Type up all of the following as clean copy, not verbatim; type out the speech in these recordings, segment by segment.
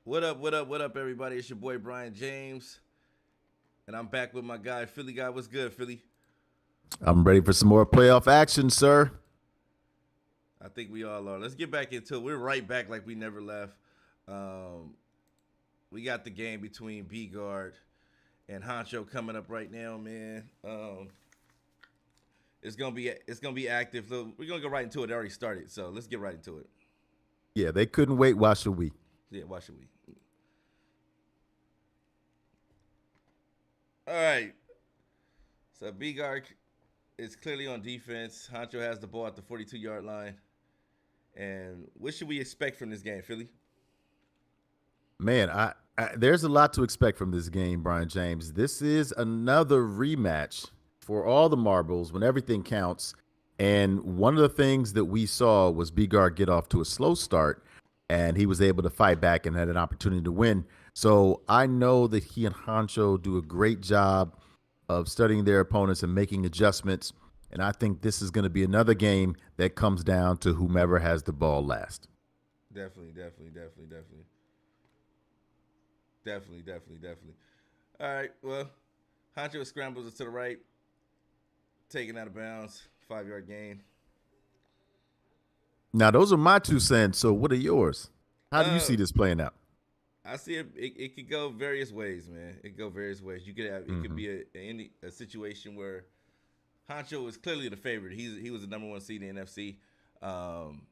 What up, what up, what up, everybody? It's your boy Brian James, and I'm back with my guy, Philly Guy. What's good, Philly? I'm ready for some more playoff action, sir. I think we all are. Let's get back into it. We're right back like we never left. Um, we got the game between Bgard and Hauncho coming up right now, man. It's gonna be active. So we're gonna go right into it. It already started, so let's get right into it. Yeah, they couldn't wait. Why should we? Yeah, why should we? All right. So Bgard is clearly on defense. Hauncho has the ball at the 42-yard line. And what should we expect from this game, Philly? Man, there's a lot to expect from this game, Brian James. This is another rematch for all the marbles when everything counts. And one of the things that we saw was Bgard get off to a slow start, and he was able to fight back and had an opportunity to win. So I know that he and Hancho do a great job of studying their opponents and making adjustments. And I think this is going to be another game that comes down to whomever has the ball last. Definitely, definitely, definitely, definitely. Definitely, definitely, definitely. All right, well, Hauncho scrambles it to the right, taken out of bounds, 5-yard gain. Now, those are my 2 cents. So, what are yours? How do you Uh, see this playing out? I see it could go various ways, man. It could go various ways. You could have it could Hmm. be a situation where Hauncho is clearly the favorite. He was the number one seed in the NFC. Um,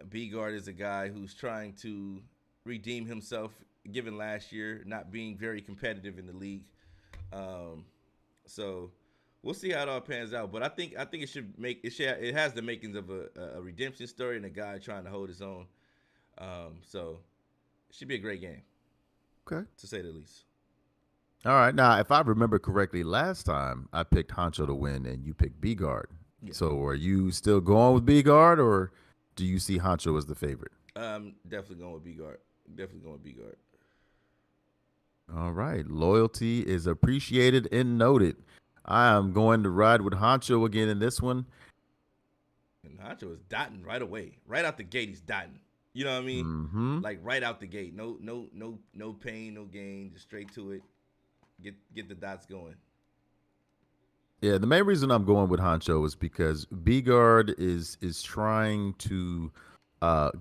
B guard is a guy who's trying to redeem himself, given last year not being very competitive in the league. Um, so we'll see how it all pans out. But I think it has the makings of a redemption story and a guy trying to hold his own. So it should be a great game Okay. to say the least. All right. Now, if I remember correctly, last time I picked Honcho to win and you picked B guard. Yeah. So, are you still going with B guard or do you see Honcho as the favorite? Definitely going with B guard. Definitely going with B guard. All right. Loyalty is appreciated and noted. I am going to ride with Honcho again in this one. And Hauncho is dotting right away. Right out the gate, he's dotting. You know what I mean? Hmm. Like right out the gate. No pain, no gain. Just straight to it. Get the dots going. Yeah, the main reason I'm going with Honcho is because Bgard is trying to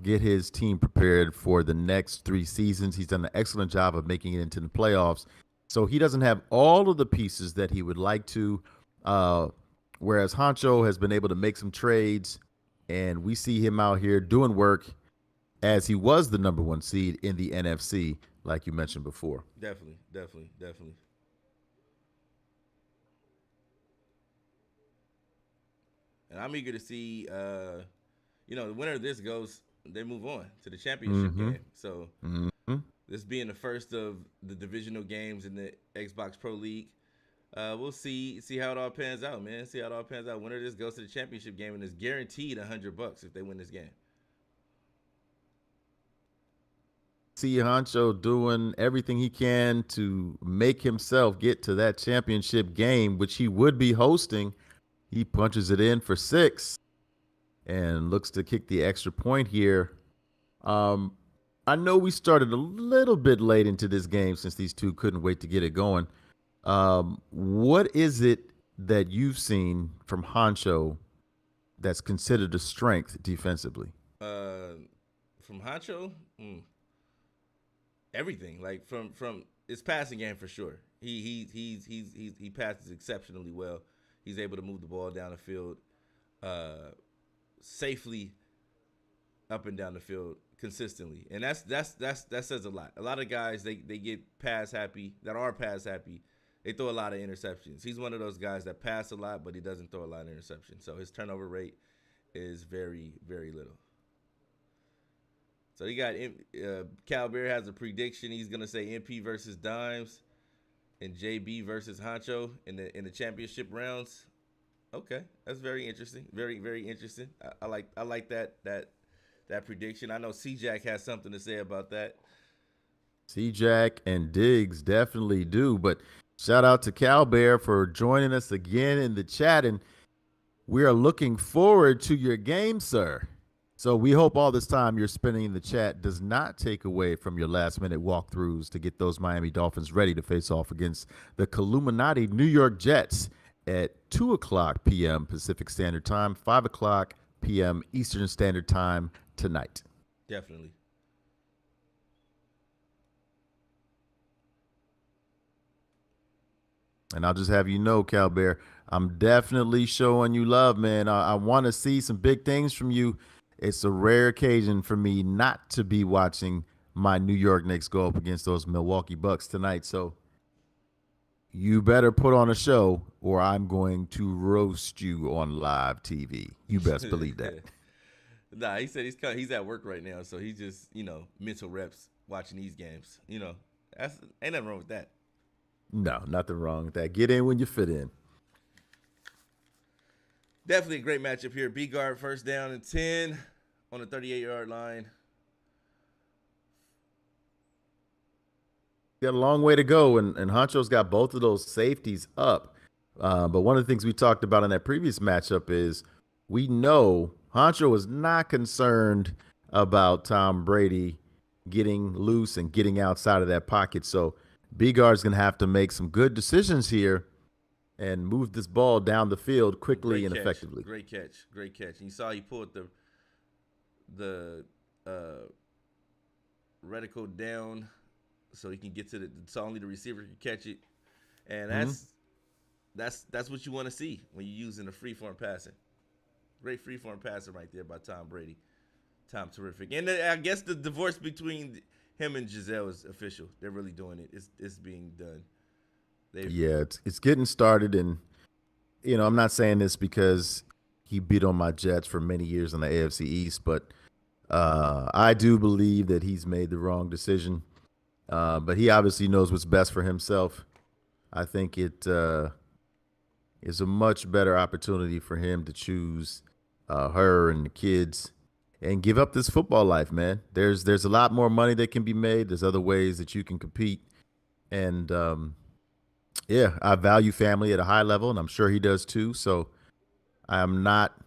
get his team prepared for the next 3 seasons. He's done an excellent job of making it into the playoffs, so he doesn't have all of the pieces that he would like to. Uh, Whereas Honcho has been able to make some trades, and we see him out here doing work as he was the number one seed in the NFC, like you mentioned before. Definitely, definitely, definitely. And I'm eager to see. The winner of this goes. They move on to the championship Mm-hmm. game. So Mm-hmm. this being the first of the divisional games in the Xbox Pro League, we'll see how it all pans out, man. See how it all pans out. Winner of this goes to the championship game and is guaranteed $100 if they win this game. See Honcho doing everything he can to make himself get to that championship game, which he would be hosting. He punches it in for 6 and looks to kick the extra point here. Um, I know we started a little bit late into this game since these two couldn't wait to get it going. What is it that you've seen from Honcho that's considered a strength defensively? Uh, from Hauncho, everything like from his passing game for sure. He passes exceptionally well. He's able to move the ball down the field uh, safely up and down the field consistently, and that says a lot. A lot of guys they get pass happy that are pass happy. They throw a lot of interceptions. He's one of those guys that pass a lot, but he doesn't throw a lot of interceptions. So his turnover rate is very very little. So he got Cal Bear has a prediction. He's gonna say MP versus Dimes and JB versus Honcho in the championship rounds. Okay, that's very interesting. Very very interesting. I like that prediction. I know C Jack has something to say about that. C Jack and Diggs definitely do. But shout out to Cal Bear for joining us again in the chat. And we are looking forward to your game, sir. So we hope all this time you're spending in the chat does not take away from your last minute walkthroughs to get those Miami Dolphins ready to face off against the Illuminati New York Jets at 2:00 p.m. Pacific Standard Time, 5:00 p.m. Eastern Standard Time tonight. Definitely. And I'll just have you know, Cal Bear, I'm definitely showing you love, man. I want to see some big things from you. It's a rare occasion for me not to be watching my New York Knicks go up against those Milwaukee Bucks tonight. So you better put on a show or I'm going to roast you on live TV. You best believe that. Nah, he said he's at work right now, so he's just, mental reps watching these games. That's ain't nothing wrong with that. No, nothing wrong with that. Get in when you fit in. Definitely a great matchup here. Bgard first down and 10 on the 38-yard line. Got a long way to go, and Hauncho's got both of those safeties up. But one of the things we talked about in that previous matchup is we know Hauncho was not concerned about Tom Brady getting loose and getting outside of that pocket. So Bgard's going to have to make some good decisions here and move this ball down the field quickly and effectively. Great catch. And you saw he pulled the reticle down so he can get to so only the receiver can catch it. And that's what you want to see when you're using the freeform passing. Great freeform passing right there by Tom Brady. Tom, terrific. And I guess the divorce between him and Giselle is official. They're really doing it. It's being done. It's getting started, and I'm not saying this because he beat on my Jets for many years in the AFC East, but I do believe that he's made the wrong decision. But he obviously knows what's best for himself. I think it is a much better opportunity for him to choose her and the kids and give up this football life, man. There's a lot more money that can be made. There's other ways that you can compete. And, I value family at a high level, and I'm sure he does too. So I'm not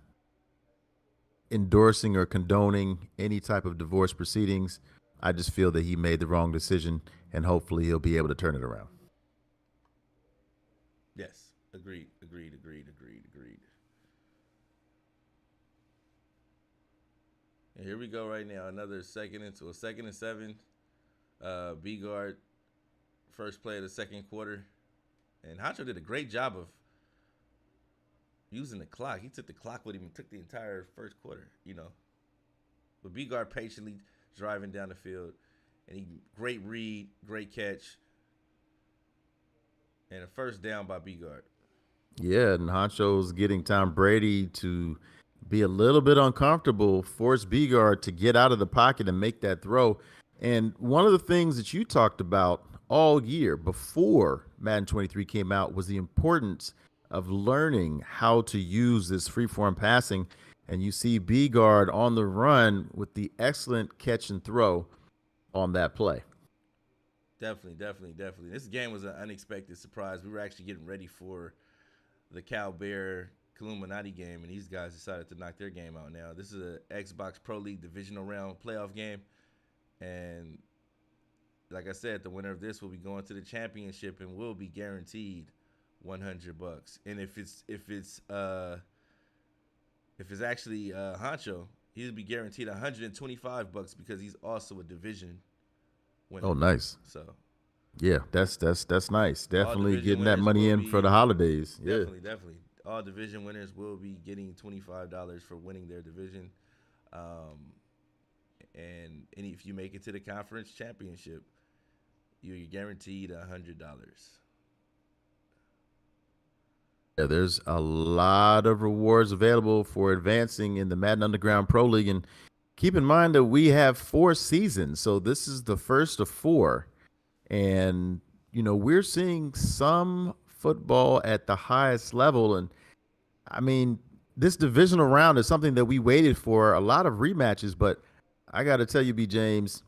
endorsing or condoning any type of divorce proceedings. I just feel that he made the wrong decision, and hopefully he'll be able to turn it around. Yes, agreed. And here we go right now. Another second and 7. Bgard, first play of the second quarter. And Hauncho did a great job of using the clock. He took the clock with him and took the entire first quarter, But Bgard patiently driving down the field. And great read, great catch. And a first down by Bgard. Yeah, and Hauncho's getting Tom Brady to be a little bit uncomfortable, force Bgard to get out of the pocket and make that throw. And one of the things that you talked about all year before Madden 23 came out was the importance of learning how to use this freeform passing. And you see Bgard on the run with the excellent catch and throw on that play. Definitely. This game was an unexpected surprise. We were actually getting ready for the Cal Bear Illuminati game, and these guys decided to knock their game out now. This is an Xbox Pro League Divisional round playoff game, and like I said, the winner of this will be going to the championship and will be guaranteed $100. And if it's actually Hauncho, he'll be guaranteed $125 because he's also a division winner. Oh, nice. So, yeah, that's nice. Definitely getting that money in for the holidays. Definitely. All division winners will be getting $25 for winning their division. And if you make it to the conference championship, you're guaranteed $100. Yeah, there's a lot of rewards available for advancing in the Madden Underground Pro League. And keep in mind that we have 4 seasons. So this is the first of 4. And, we're seeing some football at the highest level. And, I mean, this divisional round is something that we waited for, a lot of rematches. But I got to tell you, B. James,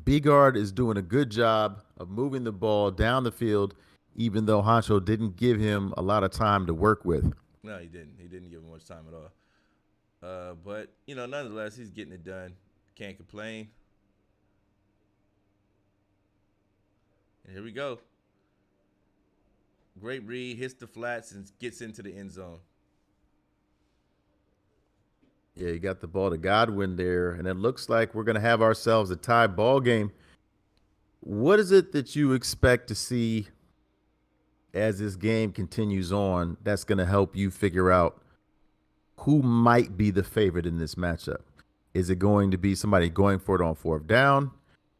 Bgard is doing a good job of moving the ball down the field, even though Hauncho didn't give him a lot of time to work with. No, he didn't. He didn't give him much time at all. But nonetheless, he's getting it done. Can't complain. And here we go. Great read, hits the flats, and gets into the end zone. Yeah, you got the ball to Godwin there, and it looks like we're going to have ourselves a tie ball game. What is it that you expect to see as this game continues on that's going to help you figure out who might be the favorite in this matchup? Is it going to be somebody going for it on fourth down,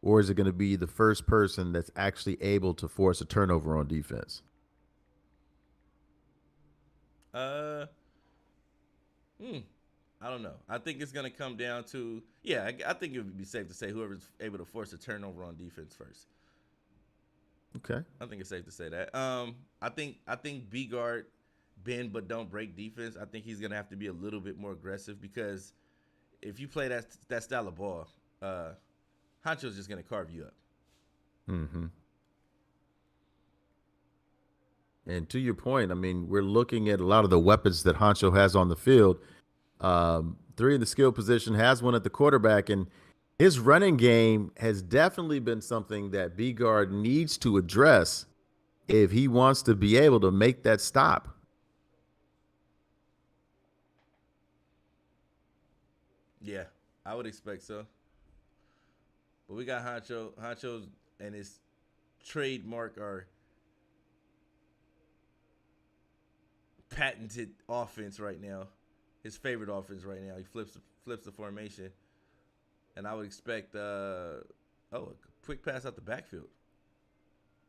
or is it going to be the first person that's actually able to force a turnover on defense? I don't know. I think it's going to come down to, I think it would be safe to say whoever's able to force a turnover on defense first. Okay. I think it's safe to say that. I think Bgard bend but don't break defense. I think he's going to have to be a little bit more aggressive because if you play that style of ball, Hauncho's just going to carve you up. Mm-hmm. And to your point, I mean, we're looking at a lot of the weapons that Hauncho has on the field. 3 in the skill position, has one at the quarterback, and his running game has definitely been something that Bgard needs to address if he wants to be able to make that stop. Yeah, I would expect so. But we got Hauncho. Hauncho's and his trademark are patented offense right now. His favorite offense right now. He flips the formation, and I would expect a quick pass out the backfield,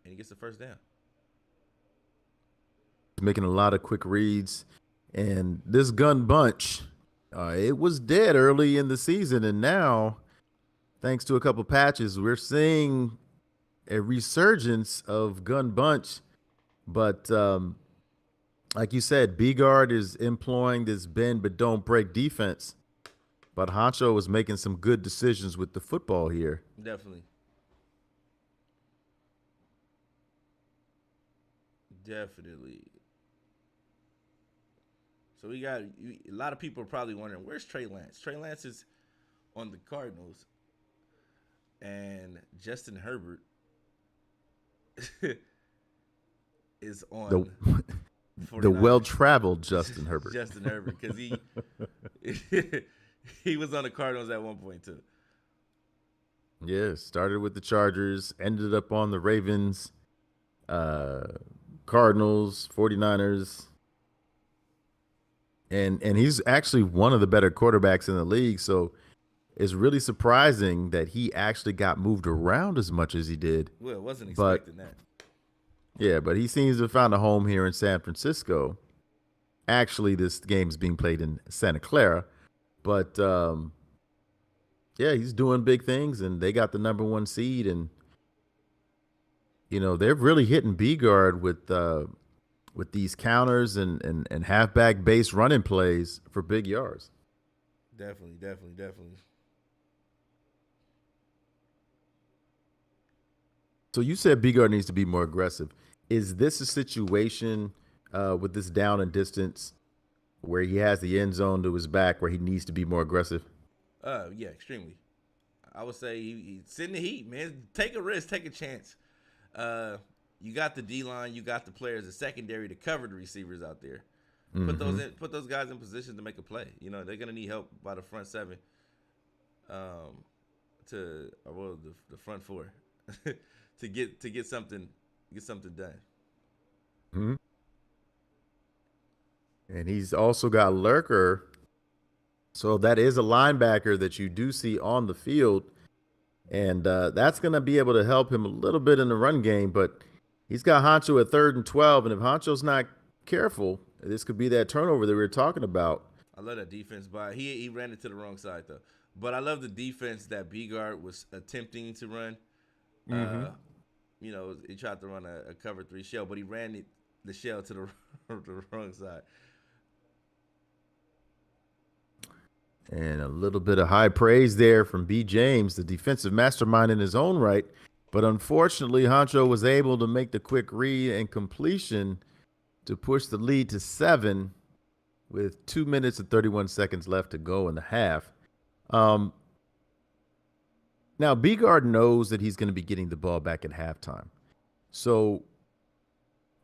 and he gets the first down. Making a lot of quick reads, and this gun bunch, it was dead early in the season, and now, thanks to a couple patches, we're seeing a resurgence of gun bunch, but like you said, Bgard is employing this bend but don't break defense. But Hauncho was making some good decisions with the football here. Definitely. So we got a lot of people are probably wondering, where's Trey Lance? Trey Lance is on the Cardinals, and Justin Herbert is on the well-traveled Justin Herbert. Justin Herbert, because he was on the Cardinals at one point too. Yeah, started with the Chargers, ended up on the Ravens, Cardinals, 49ers. And he's actually one of the better quarterbacks in the league, so it's really surprising that he actually got moved around as much as he did. Well, wasn't expecting that. Yeah, but he seems to have found a home here in San Francisco. Actually, this game is being played in Santa Clara. But, yeah, he's doing big things, and they got the number 1 seed. And, they're really hitting Bgard with these counters and halfback base running plays for big yards. Definitely. So you said Bgard needs to be more aggressive. Is this a situation with this down and distance where he has the end zone to his back where he needs to be more aggressive? Yeah, extremely. I would say he's sitting the heat, man. Take a risk, take a chance. You got the D-line, you got the players, the secondary to cover the receivers out there. Mm-hmm. Put those guys in position to make a play. They're gonna need help by the front 7, the front 4, to get something done. Mm-hmm. And he's also got Lurker, so that is a linebacker that you do see on the field, and that's going to be able to help him a little bit in the run game. But he's got Hauncho at 3rd and 12, and if Honcho's not careful, this could be that turnover that we were talking about. I love that defense, but he ran it to the wrong side though. But I love the defense that Bgard was attempting to run. Mm-hmm. He tried to run a cover 3 shell, but he ran the shell to the wrong side. And a little bit of high praise there from B. James, the defensive mastermind in his own right. But unfortunately, Hauncho was able to make the quick read and completion to push the lead to 7 with 2 minutes and 31 seconds left to go in the half. Now, Bgard knows that he's going to be getting the ball back at halftime. So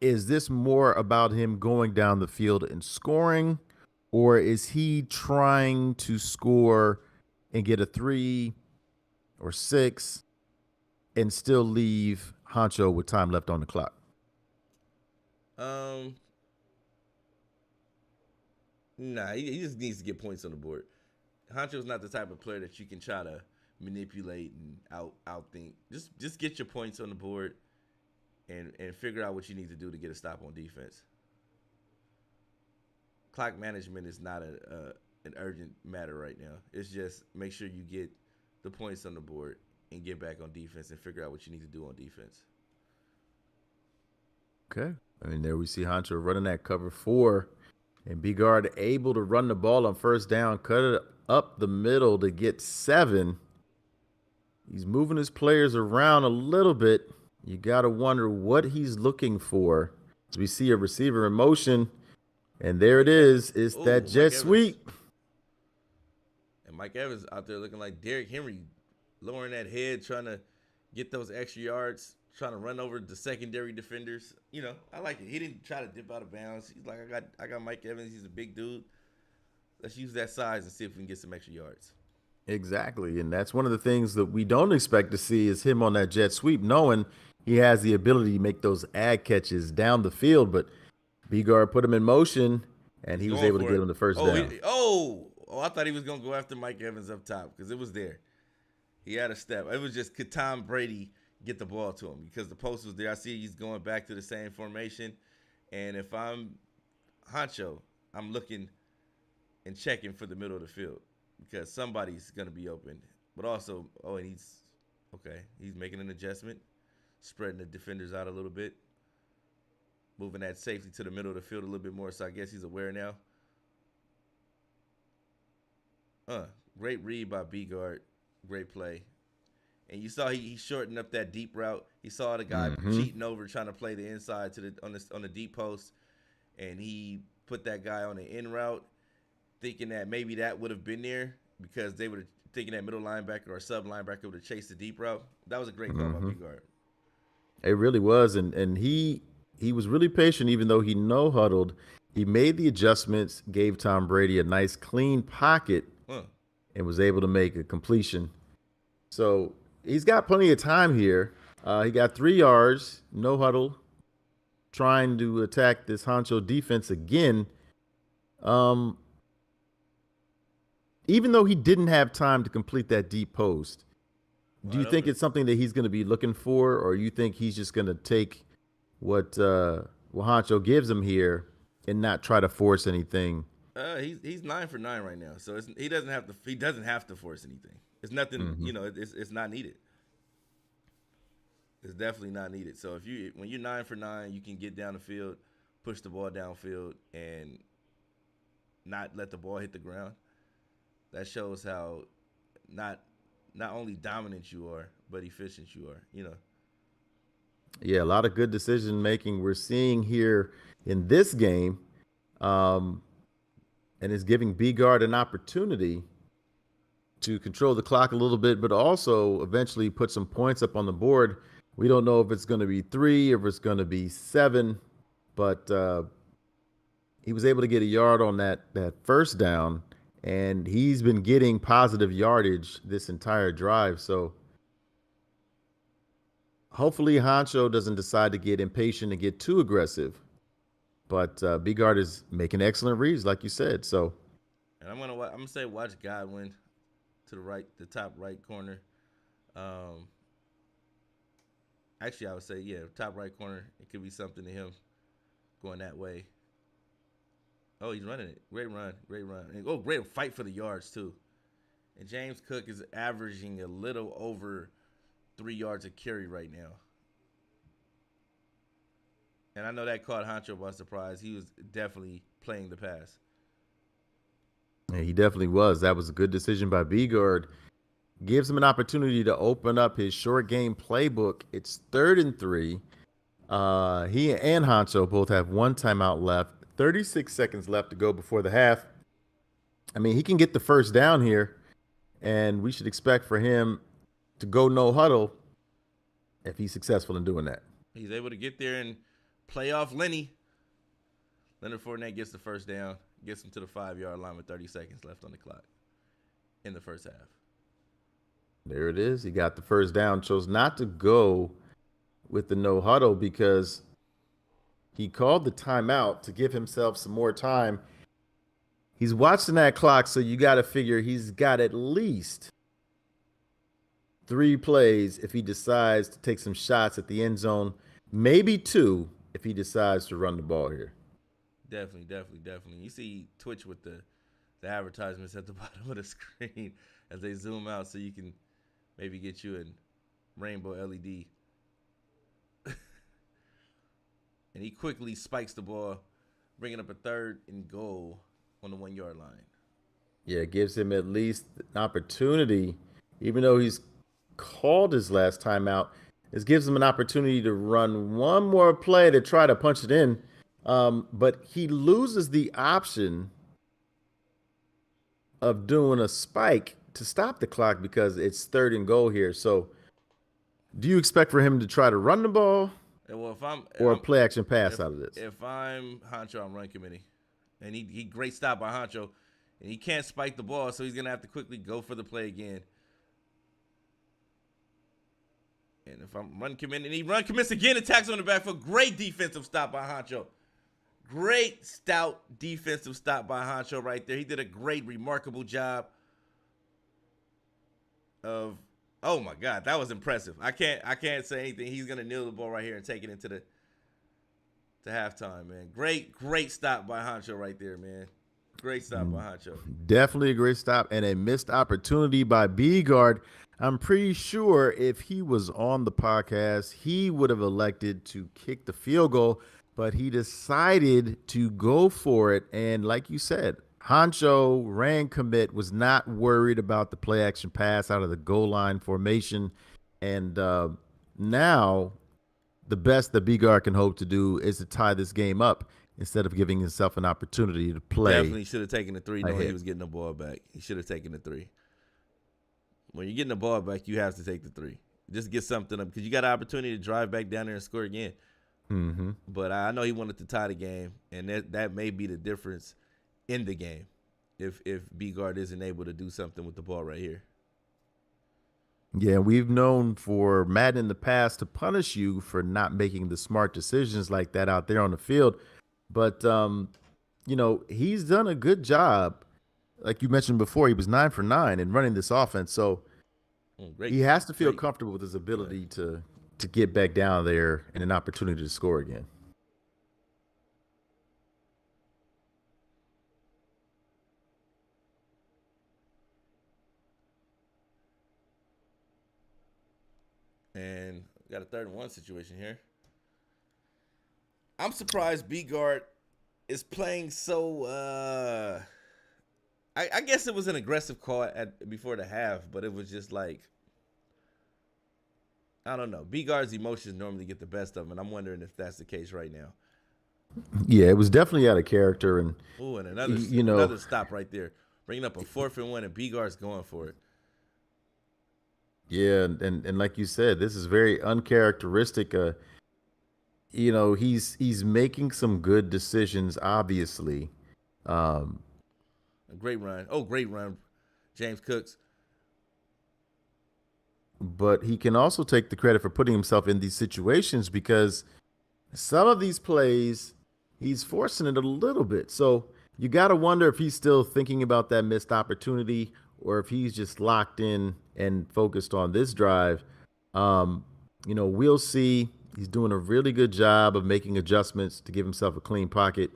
is this more about him going down the field and scoring, or is he trying to score and get a 3 or 6 and still leave Hauncho with time left on the clock? Nah, he just needs to get points on the board. Hauncho's not the type of player that you can try to manipulate and outthink. Just get your points on the board and figure out what you need to do to get a stop on defense. Clock management is not an urgent matter right now. It's just make sure you get the points on the board and get back on defense and figure out what you need to do on defense. Okay. I mean, there we see Hauncho running that cover 4, and Bgard able to run the ball on first down, cut it up the middle to get 7. He's moving his players around a little bit. You got to wonder what he's looking for. As we see a receiver in motion, and there it is. It's that jet sweep. And Mike Evans out there looking like Derrick Henry, lowering that head, trying to get those extra yards, trying to run over the secondary defenders. You know, I like it. He didn't try to dip out of bounds. He's like, I got Mike Evans. He's a big dude. Let's use that size and see if we can get some extra yards. Exactly, and that's one of the things that we don't expect to see is him on that jet sweep, knowing he has the ability to make those ad catches down the field. But Bgard put him in motion, and he was able to get him the first down. I thought he was going to go after Mike Evans up top because it was there. He had a step. It was just, could Tom Brady get the ball to him? Because the post was there. I see he's going back to the same formation. And if I'm Hauncho, I'm looking and checking for the middle of the field because somebody's going to be open. But also, and he's making an adjustment, spreading the defenders out a little bit, moving that safety to the middle of the field a little bit more. So I guess he's aware now. Great read by Bgard. Great play. And you saw he shortened up that deep route. He saw the guy cheating over, trying to play the inside on the deep post, and he put that guy on the in route, thinking that maybe that would have been there because they would have thinking that middle linebacker or sub linebacker would have chased the deep route. That was a great call by Bgard. It really was, and he was really patient, even though he no huddled. He made the adjustments, gave Tom Brady a nice clean pocket, and was able to make a completion. So he's got plenty of time here. He got 3 yards, no huddle, trying to attack this Hauncho defense again. Even though he didn't have time to complete that deep post, do you think it's something that he's going to be looking for, or you think he's just going to take what Hauncho gives him here and not try to force anything? He's 9 for 9 right now, so he doesn't have to force anything. It's nothing, it's not needed. It's definitely not needed. So when you're 9 for 9, you can get down the field, push the ball downfield, and not let the ball hit the ground. That shows how not only dominant you are, but efficient you are. Yeah, a lot of good decision making we're seeing here in this game, and it's giving Bgard an opportunity to control the clock a little bit, but also eventually put some points up on the board. We don't know if it's going to be 3 or if it's going to be 7, but he was able to get a yard on that first down, and he's been getting positive yardage this entire drive. So hopefully Hauncho doesn't decide to get impatient and get too aggressive. But Bgard is making excellent reads, like you said. So, and I'm gonna say watch Godwin to the right, the top right corner. Actually, I would say top right corner. It could be something to him going that way. Oh, he's running it. Great run. And, great fight for the yards too. And James Cook is averaging a little over 3 yards a carry right now. And I know that caught Hauncho by surprise. He was definitely playing the pass. Yeah, he definitely was. That was a good decision by Bgard. Gives him an opportunity to open up his short game playbook. It's 3rd and 3. He and Hauncho both have 1 timeout left. 36 seconds left to go before the half. I mean, he can get the first down here, and we should expect for him to go no huddle if he's successful in doing that. He's able to get there and play off Lenny. Leonard Fournette gets the first down, gets him to the 5-yard line with 30 seconds left on the clock in the first half. There it is. He got the first down, chose not to go with the no huddle because he called the timeout to give himself some more time. He's watching that clock, so you got to figure he's got at least 3 plays if he decides to take some shots at the end zone, maybe 2 if he decides to run the ball here. Definitely. You see Twitch with the advertisements at the bottom of the screen as they zoom out so you can maybe get you in rainbow LED. And he quickly spikes the ball, bringing up a 3rd and goal on the 1-yard line. Yeah, it gives him at least an opportunity, even though he's called his last timeout. This gives him an opportunity to run one more play to try to punch it in. But he loses the option of doing a spike to stop the clock because it's 3rd and goal here. So do you expect for him to try to run the ball or a play action pass out of this? If I'm Hauncho, I'm run committee. And he great stop by Hauncho. And he can't spike the ball, so he's going to have to quickly go for the play again. And if I'm run commit, and he run commits again, attacks on the back foot. Great defensive stop by Hauncho. Great stout defensive stop by Hauncho right there. He did a great, remarkable job of, oh my God, that was impressive. I can't say anything. He's gonna kneel the ball right here and take it into to halftime, man. Great stop by Hauncho right there, man. Great stop by Hauncho. Definitely a great stop and a missed opportunity by Bgard. I'm pretty sure if he was on the podcast, he would have elected to kick the field goal, but he decided to go for it. And like you said, Hauncho ran commit, was not worried about the play action pass out of the goal line formation. And now the best that Bgard can hope to do is to tie this game up instead of giving himself an opportunity to play. Definitely should have taken the 3 knowing he was getting the ball back. He should have taken the 3. When you're getting the ball back, you have to take the 3. Just get something up because you got an opportunity to drive back down there and score again. Mm-hmm. But I know he wanted to tie the game, and that may be the difference in the game if Bgard isn't able to do something with the ball right here. Yeah, we've known for Madden in the past to punish you for not making the smart decisions like that out there on the field. But, he's done a good job. Like you mentioned before, he was 9 for 9 in running this offense. So he has to feel comfortable with his ability to get back down there and an opportunity to score again. And we got a 3rd and 1 situation here. I'm surprised Bgard is playing so I guess it was an aggressive call before the half, but it was just like, I don't know. Bgard's emotions normally get the best of him, and I'm wondering if that's the case right now. Yeah, it was definitely out of character. And another stop right there. Bringing up a 4th and 1, and Bgard's going for it. Yeah, and like you said, this is very uncharacteristic. He's making some good decisions, obviously. A great run. Oh, great run, James Cooks. But he can also take the credit for putting himself in these situations because some of these plays, he's forcing it a little bit. So you got to wonder if he's still thinking about that missed opportunity or if he's just locked in and focused on this drive. We'll see. He's doing a really good job of making adjustments to give himself a clean pocket.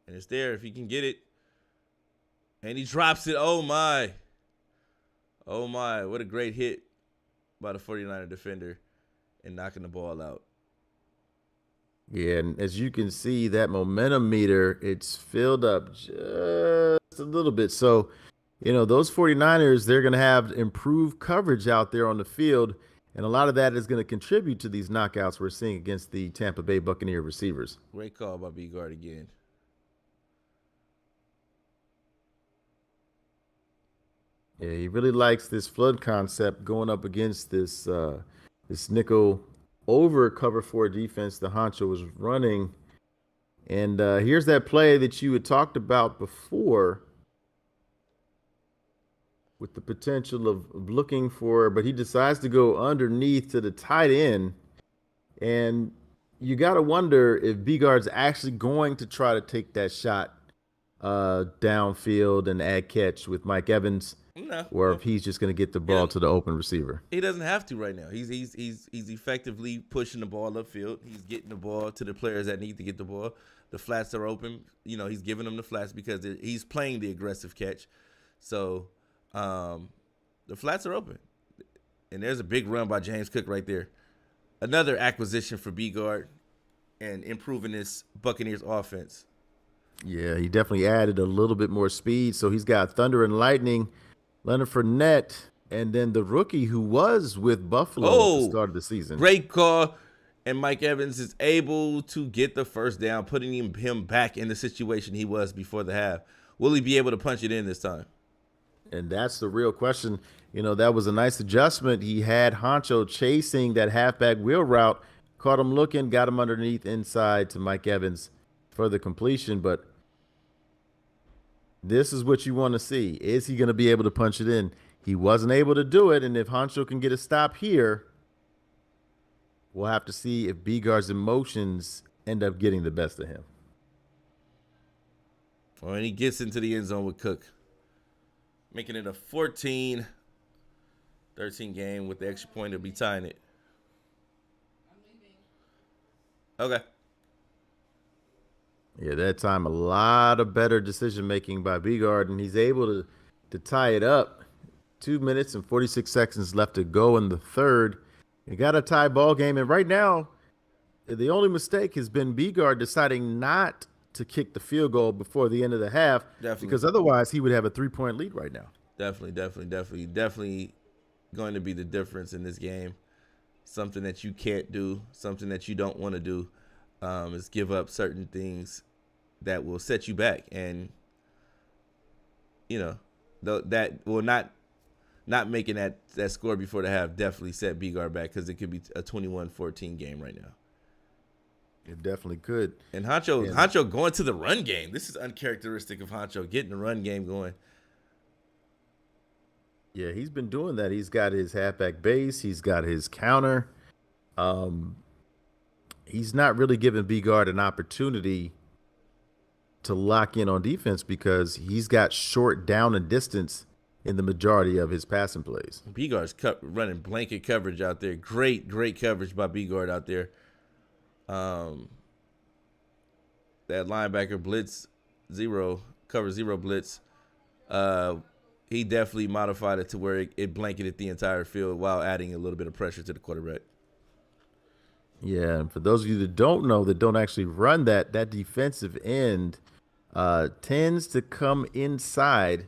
And it's there if he can get it. And he drops it. Oh, my. Oh, my. What a great hit by the 49er defender and knocking the ball out. Yeah, and as you can see, that momentum meter, it's filled up just a little bit. So, those 49ers, they're going to have improved coverage out there on the field, and a lot of that is going to contribute to these knockouts we're seeing against the Tampa Bay Buccaneer receivers. Great call by Bgard again. Yeah, he really likes this flood concept going up against this nickel over cover four defense the Hauncho was running. And here's that play that you had talked about before with the potential of looking for, but he decides to go underneath to the tight end. And you got to wonder if Bgards actually going to try to take that shot downfield and add catch with Mike Evans, No, or no. if he's just going to get the ball to the open receiver. He doesn't have to right now. He's effectively pushing the ball upfield. He's getting the ball to the players that need to get the ball. The flats are open. He's giving them the flats because he's playing the aggressive catch. So the flats are open. And there's a big run by James Cook right there. Another acquisition for Bgard and improving this Buccaneers offense. Yeah, he definitely added a little bit more speed. So he's got Thunder and Lightning, Leonard Fournette, and then the rookie who was with Buffalo at the start of the season. Great call. And Mike Evans is able to get the first down, putting him back in the situation he was before the half. Will he be able to punch it in this time? And that's the real question. That was a nice adjustment. He had Hauncho chasing that halfback wheel route, caught him looking, got him underneath inside to Mike Evans for the completion. But this is what you want to see. Is he going to be able to punch it in? He wasn't able to do it. And if Hauncho can get a stop here, we'll have to see if Bgards' emotions end up getting the best of him. Well, and he gets into the end zone with Cook, making it a 14-13 game with the extra point to be tying it. Okay. Yeah, that time a lot of better decision making by Bgard, and he's able to tie it up. 2 minutes and 46 seconds left to go in the third. You got a tie ball game, and right now, the only mistake has been Bgard deciding not to kick the field goal before the end of the half, because otherwise he would have a 3-point lead right now. Definitely going to be the difference in this game. Something that you can't do, something that you don't want to do, is give up certain things that will set you back, and that will not making that score before the half definitely set Bgard back, because it could be a 21-14 game right now. It definitely could. And Hauncho going to the run game. This is uncharacteristic of Hauncho, getting the run game going. Yeah, he's been doing that. He's got his halfback base. He's got his counter. He's not really giving Bgard an opportunity to lock in on defense because he's got short down and distance in the majority of his passing plays. Bgard's running blanket coverage out there. Great coverage by Bgard out there. That linebacker blitz cover zero blitz. He definitely modified it to where it blanketed the entire field while adding a little bit of pressure to the quarterback. Yeah, and for those of you that don't know, that don't actually run that defensive end tends to come inside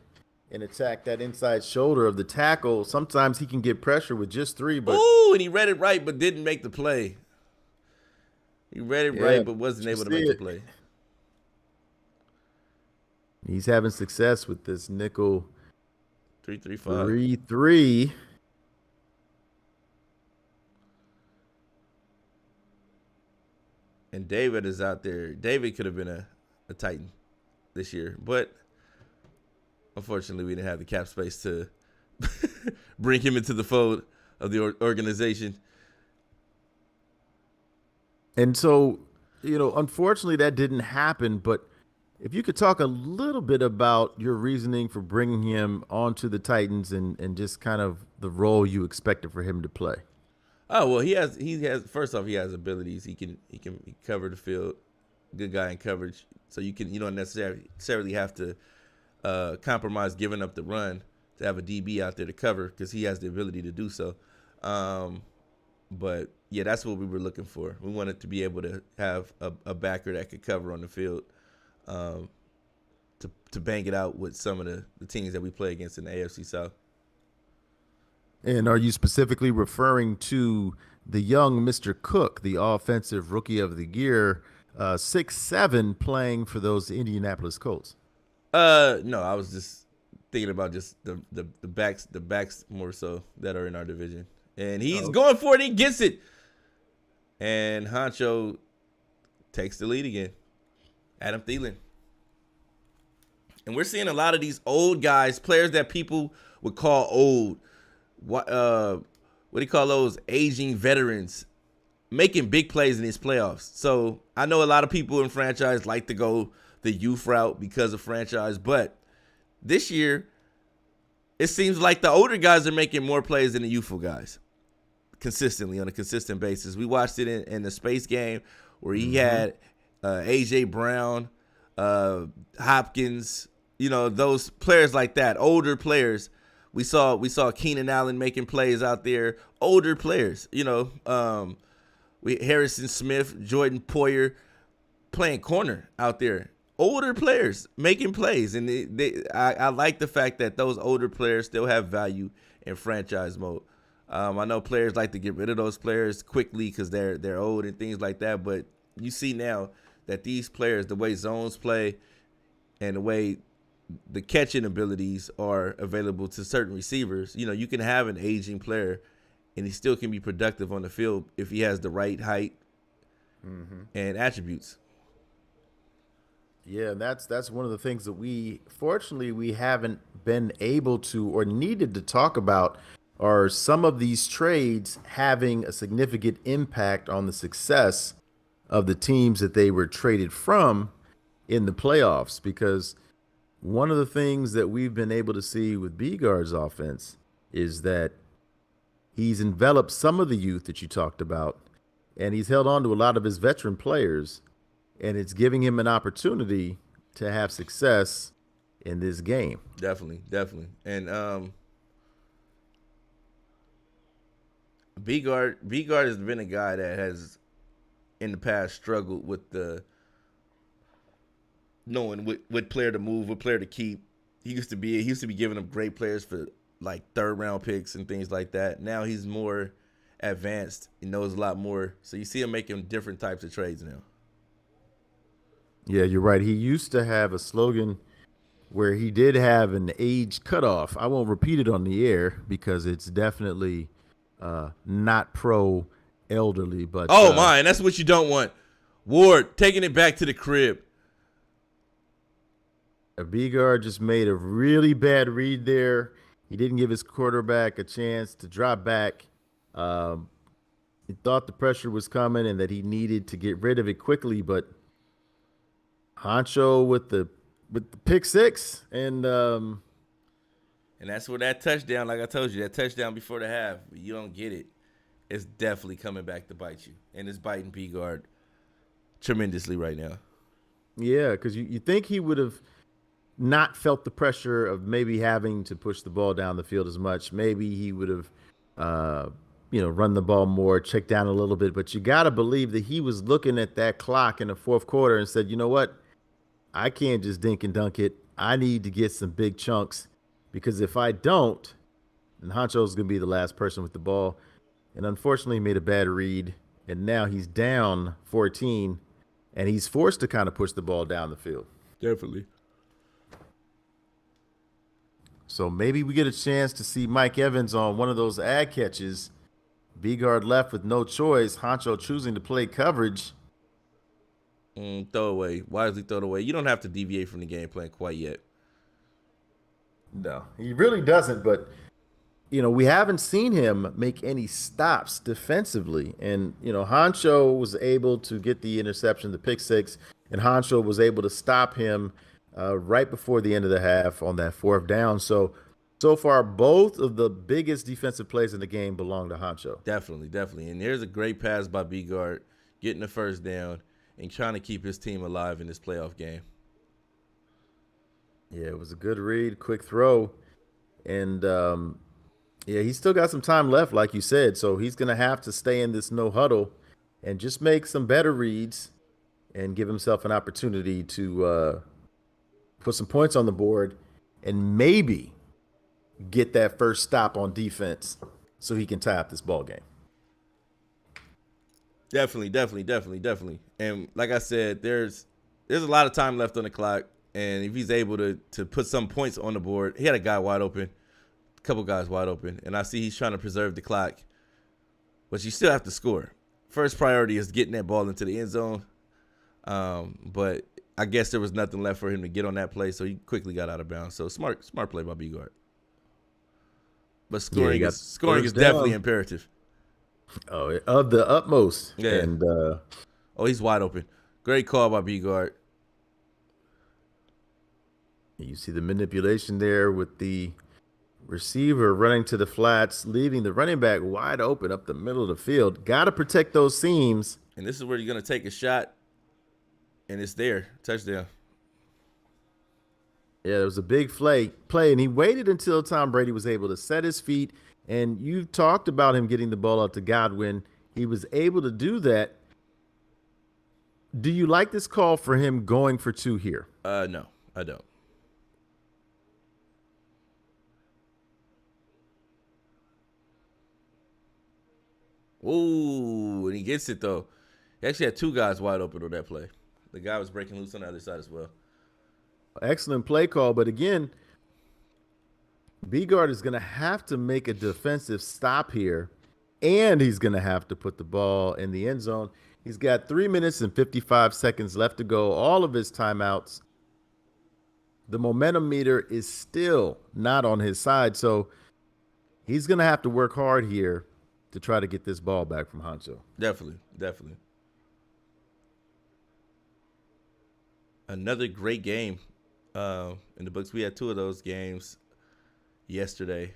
and attack that inside shoulder of the tackle. Sometimes he can get pressure with just 3, but and he read it right but didn't make the play. He read it right but wasn't able to make the play. He's having success with this nickel 3-3-5. 3-3. And David is out there. David could have been a Titan this year, but unfortunately we didn't have the cap space to bring him into the fold of the organization. And so, unfortunately that didn't happen, but if you could talk a little bit about your reasoning for bringing him onto the Titans and just kind of the role you expected for him to play. Oh, well, he has first off, he has abilities. He can cover the field. Good guy in coverage. So you don't necessarily have to compromise giving up the run to have a DB out there to cover, because he has the ability to do so. But yeah, that's what we were looking for. We wanted to be able to have a backer that could cover on the field, to bang it out with some of the teams that we play against in the AFC South. And are you specifically referring to the young Mr. Cook, the offensive rookie of the year, 6'7", playing for those Indianapolis Colts? No, I was just thinking about just the backs more so that are in our division. And he's Oh. going for it. He gets it. And Hauncho takes the lead again. Adam Thielen. And we're seeing a lot of these old guys, players that people would call old. What do you call those? Aging veterans making big plays in these playoffs. So I know a lot of people in franchise like to go the youth route because of franchise, but this year it seems like the older guys are making more plays than the youthful guys consistently on a consistent basis. We watched it in the space game where he had A.J. Brown, Hopkins, those players like that, older players. We saw Keenan Allen making plays out there, older players, Harrison Smith, Jordan Poyer playing corner out there. Older players making plays, and I like the fact that those older players still have value in franchise mode. I know players like to get rid of those players quickly because they're old and things like that, but you see now that these players, the way zones play and the way the catching abilities are available to certain receivers, you can have an aging player and he still can be productive on the field if he has the right height and attributes. Yeah, and that's one of the things that we haven't been able to or needed to talk about are some of these trades having a significant impact on the success of the teams that they were traded from in the playoffs. Because one of the things that we've been able to see with Bgards' offense is that he's enveloped some of the youth that you talked about, and he's held on to a lot of his veteran players, and it's giving him an opportunity to have success in this game. Definitely. And Bgard has been a guy that has in the past struggled with the knowing what player to move, what player to keep. He used to be giving up great players for like third round picks and things like that. Now he's more advanced. He knows a lot more. So you see him making different types of trades now. Yeah, you're right. He used to have a slogan where he did have an age cutoff. I won't repeat it on the air because it's definitely not pro elderly. But man, that's what you don't want. Ward taking it back to the crib. Bgard just made a really bad read there. He didn't give his quarterback a chance to drop back. He thought the pressure was coming and that he needed to get rid of it quickly, but Hauncho with the pick six and that's where that touchdown, like I told you, that touchdown before the half, you don't get it. It's definitely coming back to bite you, and it's biting Bgard tremendously right now. Yeah, because you think he would have not felt the pressure of maybe having to push the ball down the field as much. Maybe he would have, run the ball more, check down a little bit. But you got to believe that he was looking at that clock in the fourth quarter and said, you know what? I can't just dink and dunk it. I need to get some big chunks because if I don't, then Hauncho's going to be the last person with the ball. And unfortunately, he made a bad read. And now he's down 14, and he's forced to kind of push the ball down the field. Definitely. So maybe we get a chance to see Mike Evans on one of those ad catches. Bgard left with no choice. Hauncho choosing to play coverage. Throw away. Wisely throw it away. You don't have to deviate from the game plan quite yet. No, he really doesn't. But, we haven't seen him make any stops defensively. And, Hauncho was able to get the interception, the pick six, and Hauncho was able to stop him right before the end of the half on that fourth down. So far, both of the biggest defensive plays in the game belong to Hauncho. Definitely. And here's a great pass by Bgard, getting the first down and trying to keep his team alive in this playoff game. Yeah, it was a good read, quick throw. And, he's still got some time left, like you said. So he's going to have to stay in this no huddle and just make some better reads and give himself an opportunity to put some points on the board and maybe get that first stop on defense so he can tie up this ball game. Definitely. And like I said, there's a lot of time left on the clock. And if he's able to put some points on the board, he had a guy wide open, a couple guys wide open, and I see he's trying to preserve the clock. But you still have to score. First priority is getting that ball into the end zone. But I guess there was nothing left for him to get on that play, so he quickly got out of bounds. So smart play by Bgard. But scoring is definitely imperative. Oh, of the utmost. Yeah. And he's wide open. Great call by Bgard. You see the manipulation there with the receiver running to the flats, leaving the running back wide open up the middle of the field. Got to protect those seams. And this is where you're going to take a shot, and it's there. Touchdown. Yeah, there was a big play, and he waited until Tom Brady was able to set his feet. And you talked about him getting the ball out to Godwin. He was able to do that. Do you like this call for him going for 2 here? No, I don't. Ooh, and he gets it, though. He actually had 2 guys wide open on that play. The guy was breaking loose on the other side as well. Excellent play call, but again, Bgard is going to have to make a defensive stop here, and he's going to have to put the ball in the end zone. He's got 3 minutes and 55 seconds left to go, all of his timeouts. The momentum meter is still not on his side, so he's going to have to work hard here to try to get this ball back from Hauncho. Definitely. Another great game in the books. We had 2 of those games yesterday,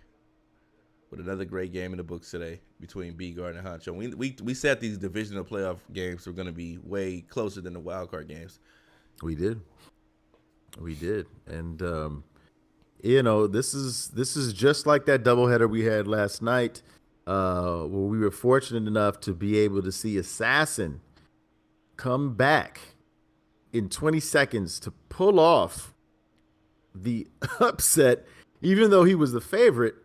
with another great game in the books today between Bgard and Hauncho. We said these divisional playoff games were going to be way closer than the wild card games. We did, and this is just like that doubleheader we had last night. Where we were fortunate enough to be able to see Assassin come back in 20 seconds to pull off the upset, even though he was the favorite,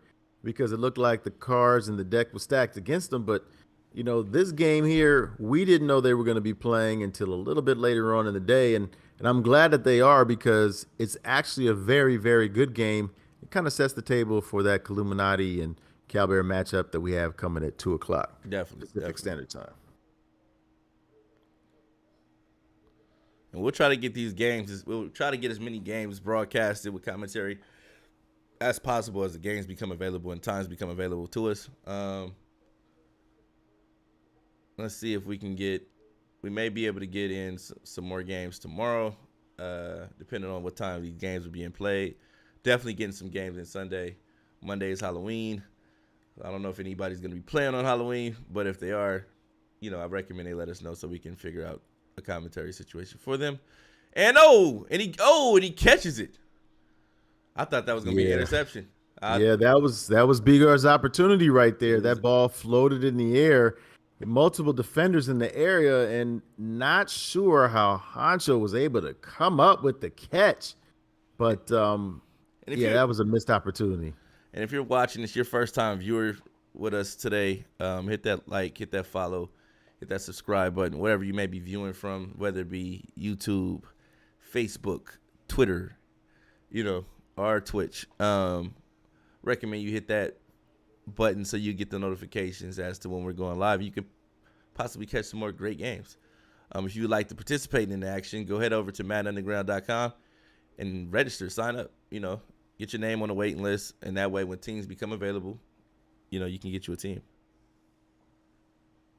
because it looked like the cards and the deck was stacked against him. But, this game here, we didn't know they were going to be playing until a little bit later on in the day. And I'm glad that they are, because it's actually a very, very good game. It kind of sets the table for that Illuminati and Cal-Bear matchup that we have coming at 2:00. Definitely. Pacific Standard Time. And we'll try to get these games. We'll try to get as many games broadcasted with commentary as possible as the games become available and times become available to us. Let's see if we can we may be able to get in some more games tomorrow, depending on what time these games will be in play. Definitely getting some games in Sunday. Monday is Halloween. I don't know if anybody's going to be playing on Halloween, but if they are, I recommend they let us know so we can figure out a commentary situation for them. And he catches it. I thought that was going to be an interception. That was Bgard's opportunity right there. That ball floated in the air. Multiple defenders in the area, and not sure how Hauncho was able to come up with the catch. But, that was a missed opportunity. And if you're watching, it's your first time viewer with us today, hit that like, hit that follow, hit that subscribe button, whatever you may be viewing from, whether it be YouTube, Facebook, Twitter, or Twitch. Recommend you hit that button so you get the notifications as to when we're going live. You can possibly catch some more great games. If you would like to participate in the action, go head over to maddenunderground.com and register, sign up, get your name on the waiting list, and that way when teams become available, you can get you a team.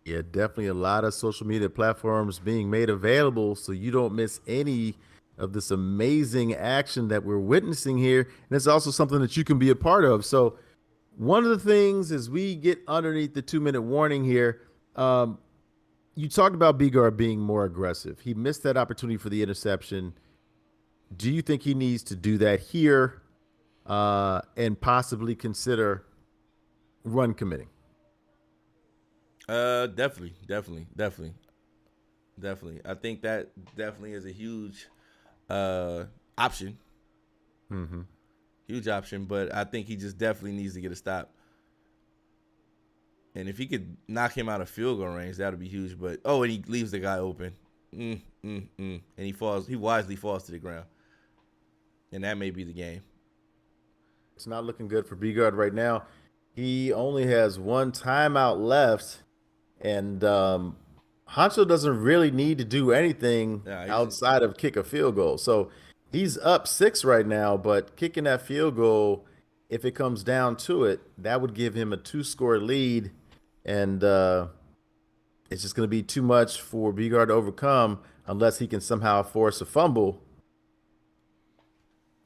Yeah, definitely a lot of social media platforms being made available so you don't miss any of this amazing action that we're witnessing here. And it's also something that you can be a part of. So one of the things as we get underneath the 2-minute warning here, you talked about Bgard being more aggressive. He missed that opportunity for the interception. Do you think he needs to do that here and possibly consider run committing? Definitely. I think that definitely is a huge option. Mm-hmm. Huge option, but I think he just definitely needs to get a stop. And if he could knock him out of field goal range, that would be huge. But and he leaves the guy open. And he wisely falls to the ground. and that may be the game. It's not looking good for Bgard right now. He only has one timeout left, and Hauncho doesn't really need to do anything outside of kick a field goal. So he's up 6 right now, but kicking that field goal, if it comes down to it, that would give him a 2-score lead, and it's just going to be too much for Bgard to overcome unless he can somehow force a fumble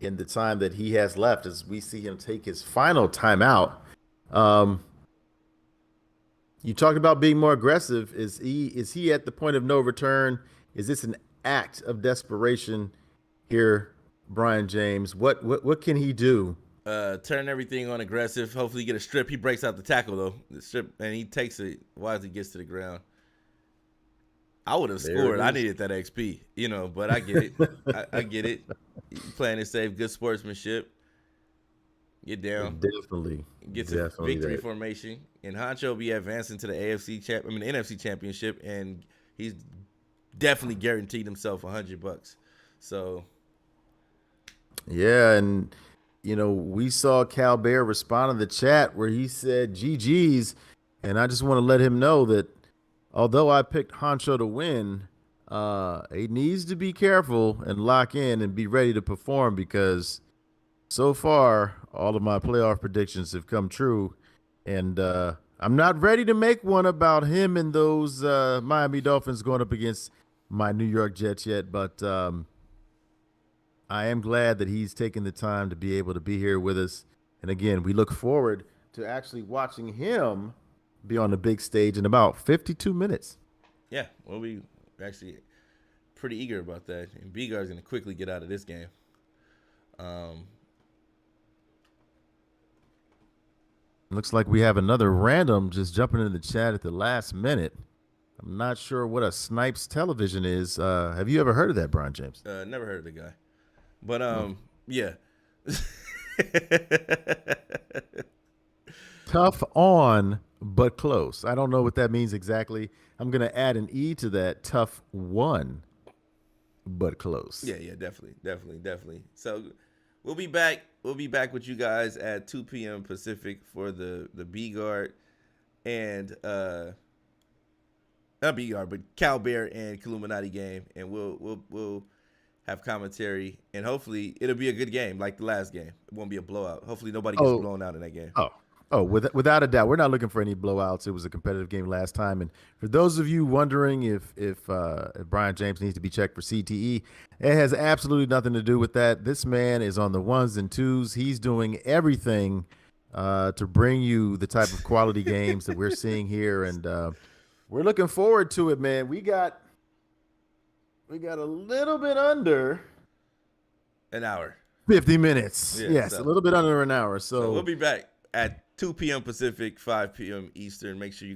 in the time that he has left as we see him take his final timeout. You talked about being more aggressive. Is he at the point of no return? Is this an act of desperation here, Brian James? What can he do? Turn everything on aggressive. Hopefully get a strip. He breaks out the tackle though. The strip, and he takes it while he gets to the ground. I would have scored. I needed that XP, but I get it. I get it. Playing it safe, good sportsmanship. Get down. Definitely. Get to victory formation. And Hauncho will be advancing to the NFC championship, and he's definitely guaranteed himself $100. So. Yeah, and we saw Cal Bear respond in the chat where he said GG's, and I just want to let him know that although I picked Hauncho to win, he needs to be careful and lock in and be ready to perform because so far all of my playoff predictions have come true, and I'm not ready to make one about him and those Miami Dolphins going up against my New York Jets yet, but I am glad that he's taken the time to be able to be here with us. And again, we look forward to actually watching him be on the big stage in about 52 minutes. Yeah, well, we actually pretty eager about that. And Bgards going to quickly get out of this game. Looks like we have another random just jumping in the chat at the last minute. I'm not sure what a Snipes television is. Have you ever heard of that, Brian James? Never heard of the guy. But, yeah. Tough on, but close. I don't know what that means exactly. I'm going to add an E to that. Tough one, but close. Yeah, definitely. So we'll be back. We'll be back with you guys at 2 p.m. Pacific for the Bgard and not Bgard, but Cal Bear and Illuminati game, and we'll have commentary, and hopefully it'll be a good game like the last game. It won't be a blowout. Hopefully nobody gets blown out in that game. Without a doubt. We're not looking for any blowouts. It was a competitive game last time. And for those of you wondering if Brian James needs to be checked for CTE, it has absolutely nothing to do with that. This man is on the ones and twos. He's doing everything to bring you the type of quality games that we're seeing here. And we're looking forward to it, man. We got a little bit under an hour. 50 minutes. Yeah, yes, a little bit under an hour. So we'll be back at 2 p.m. Pacific, 5 p.m. Eastern. Make sure you